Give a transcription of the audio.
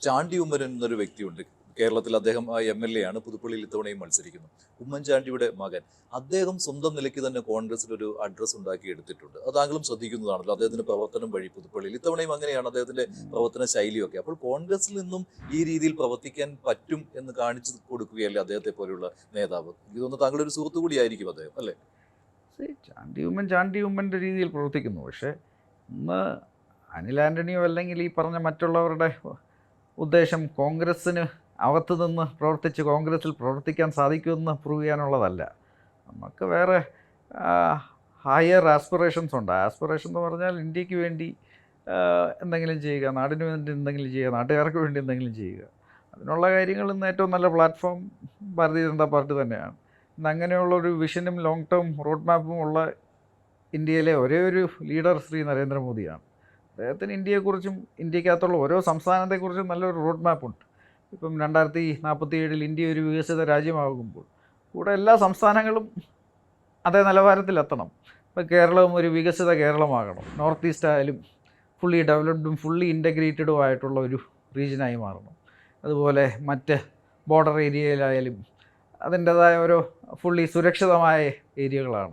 ചാണ്ടി ഉമ്മൻ എന്നൊരു വ്യക്തിയുണ്ട് കേരളത്തിൽ. അദ്ദേഹം MLA ആണ്, പുതുപ്പള്ളിയിൽ ഇത്തവണയും മത്സരിക്കുന്നു. ഉമ്മൻചാണ്ടിയുടെ മകൻ. അദ്ദേഹം സ്വന്തം നിലയ്ക്ക് തന്നെ കോൺഗ്രസിലൊരു അഡ്രസ്സ് ഉണ്ടാക്കി എടുത്തിട്ടുണ്ട്. അത് താങ്കളും ശ്രദ്ധിക്കുന്നതാണല്ലോ, അദ്ദേഹത്തിന്റെ പ്രവർത്തനം വഴി പുതുപ്പള്ളിയിൽ. ഇത്തവണയും അങ്ങനെയാണ് അദ്ദേഹത്തിന്റെ പ്രവർത്തന ശൈലിയൊക്കെ. അപ്പോൾ കോൺഗ്രസിൽ നിന്നും ഈ രീതിയിൽ പ്രവർത്തിക്കാൻ പറ്റും എന്ന് കാണിച്ചു കൊടുക്കുകയല്ലേ അദ്ദേഹത്തെ പോലെയുള്ള നേതാവ്? ഇതൊന്ന് താങ്കളുടെ ഒരു സുഹൃത്തു കൂടിയായിരിക്കും അദ്ദേഹം, അല്ലേ? ചാണ്ടി ഉമ്മൻ്റെ രീതിയിൽ പ്രവർത്തിക്കുന്നു. പക്ഷേ ഇന്ന് അനിൽ ആൻ്റണിയോ അല്ലെങ്കിൽ ഈ പറഞ്ഞ മറ്റുള്ളവരുടെ ഉദ്ദേശം കോൺഗ്രസ്സിന് അകത്ത് നിന്ന് പ്രവർത്തിച്ച് കോൺഗ്രസ്സിൽ പ്രവർത്തിക്കാൻ സാധിക്കുമെന്ന് പ്രൂവ് ചെയ്യാനുള്ളതല്ല. നമുക്ക് വേറെ ഹയർ ആസ്പിറേഷൻസ് ഉണ്ട്. ആസ്പിറേഷൻ എന്ന് പറഞ്ഞാൽ ഇന്ത്യക്ക് വേണ്ടി എന്തെങ്കിലും ചെയ്യുക, നാടിന് വേണ്ടി എന്തെങ്കിലും ചെയ്യുക, നാട്ടുകാർക്ക് വേണ്ടി എന്തെങ്കിലും ചെയ്യുക. അതിനുള്ള കാര്യങ്ങൾ ഇന്ന് ഏറ്റവും നല്ല പ്ലാറ്റ്ഫോം ഭാരതീയ ജനതാ പാർട്ടി തന്നെയാണ്. ഇന്ന് അങ്ങനെയുള്ളൊരു വിഷനും ലോങ് ടേം റോഡ് മാപ്പും ഉള്ള ഇന്ത്യയിലെ ഒരേ ഒരു ലീഡർ ശ്രീ നരേന്ദ്രമോദിയാണ്. അദ്ദേഹത്തിന് ഇന്ത്യയെക്കുറിച്ചും ഇന്ത്യക്കകത്തുള്ള ഓരോ സംസ്ഥാനത്തെക്കുറിച്ചും നല്ലൊരു റോഡ് മാപ്പുണ്ട്. ഇപ്പം 2047 ഇന്ത്യ ഒരു വികസിത രാജ്യമാകുമ്പോൾ കൂടെ എല്ലാ സംസ്ഥാനങ്ങളും അതേ നിലവാരത്തിലെത്തണം. ഇപ്പോൾ കേരളവും ഒരു വികസിത കേരളമാകണം. നോർത്ത് ഈസ്റ്റ് ആയാലും ഫുള്ളി ഡെവലപ്ഡും ഫുള്ളി ഇൻ്റഗ്രേറ്റഡും ആയിട്ടുള്ള ഒരു റീജിയനായി മാറണം. അതുപോലെ മറ്റ് ബോർഡർ ഏരിയയിലായാലും അതിൻ്റേതായ ഓരോ ഫുള്ളി സുരക്ഷിതമായ ഏരിയകളാണ്.